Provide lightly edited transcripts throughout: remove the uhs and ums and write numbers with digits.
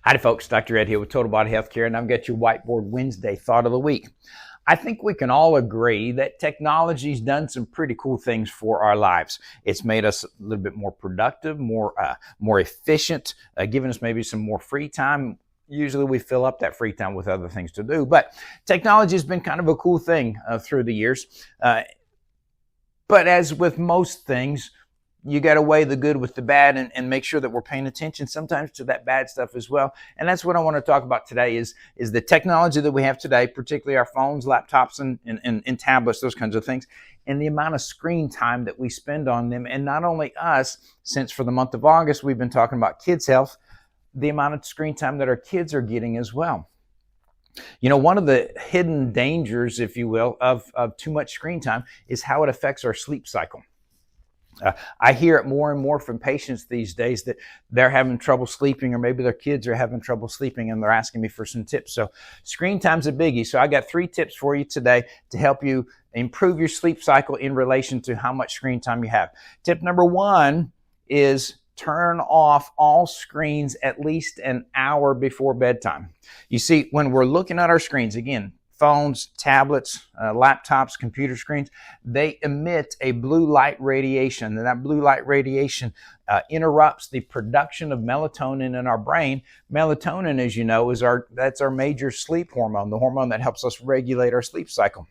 Howdy folks, Dr. Ed here with Total Body Healthcare, and I've got your Whiteboard Wednesday thought of the week. I think we can all agree that technology's done some pretty cool things for our lives. It's made us a little bit more productive, more efficient, giving us maybe some more free time. Usually we fill up that free time with other things to do, but technology has been kind of a cool thing through the years. But as with most things, you got to weigh the good with the bad and make sure that we're paying attention sometimes to that bad stuff as well. And that's what I want to talk about today is the technology that we have today, particularly our phones, laptops, and tablets, those kinds of things, and the amount of screen time that we spend on them. And not only us, since for the month of August, we've been talking about kids' health, the amount of screen time that our kids are getting as well. You know, one of the hidden dangers, if you will, of too much screen time is how it affects our sleep cycle. I hear it more and more from patients these days that they're having trouble sleeping, or maybe their kids are having trouble sleeping and they're asking me for some tips. So screen time's a biggie. So I got 3 tips for you today to help you improve your sleep cycle in relation to how much screen time you have. Tip number 1 is turn off all screens at least an hour before bedtime. You see, when we're looking at our screens, again, phones, tablets, laptops, computer screens, they emit a blue light radiation. And that blue light radiation interrupts the production of melatonin in our brain. Melatonin, as you know, that's our major sleep hormone, the hormone that helps us regulate our sleep cycle.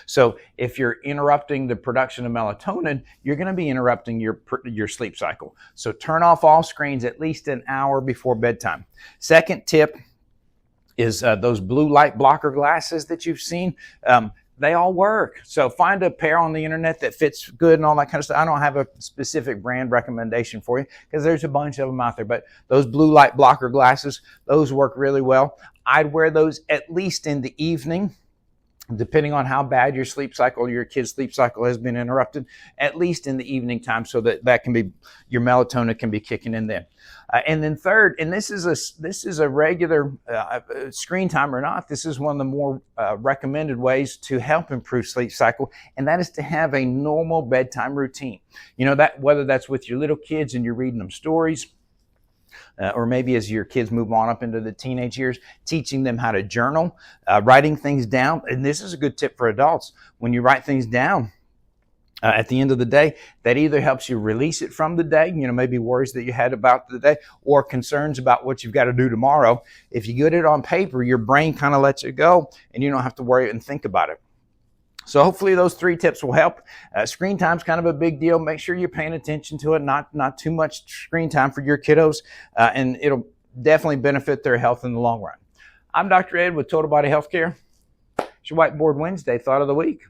So if you're interrupting the production of melatonin, you're going to be interrupting your sleep cycle. So turn off all screens at least an hour before bedtime. Second tip is those blue light blocker glasses that you've seen. They all work. So find a pair on the internet that fits good and all that kind of stuff. I don't have a specific brand recommendation for you because there's a bunch of them out there, but those blue light blocker glasses, those work really well. I'd wear those at least in the evening, depending on how bad your sleep cycle, your kid's sleep cycle has been interrupted, at least in the evening time, so that can be, your melatonin can be kicking in then. And then third, and this is a regular screen time or not, this is one of the more recommended ways to help improve sleep cycle, and that is to have a normal bedtime routine. You know, that whether that's with your little kids and you're reading them stories, or maybe as your kids move on up into the teenage years, teaching them how to journal, writing things down. And this is a good tip for adults. When you write things down at the end of the day, that either helps you release it from the day, you know, maybe worries that you had about the day, or concerns about what you've got to do tomorrow. If you get it on paper, your brain kind of lets it go and you don't have to worry and think about it. So hopefully those 3 tips will help. Screen time's kind of a big deal. Make sure you're paying attention to it, not too much screen time for your kiddos, and it'll definitely benefit their health in the long run. I'm Dr. Ed with Total Body Healthcare. It's your Whiteboard Wednesday thought of the week.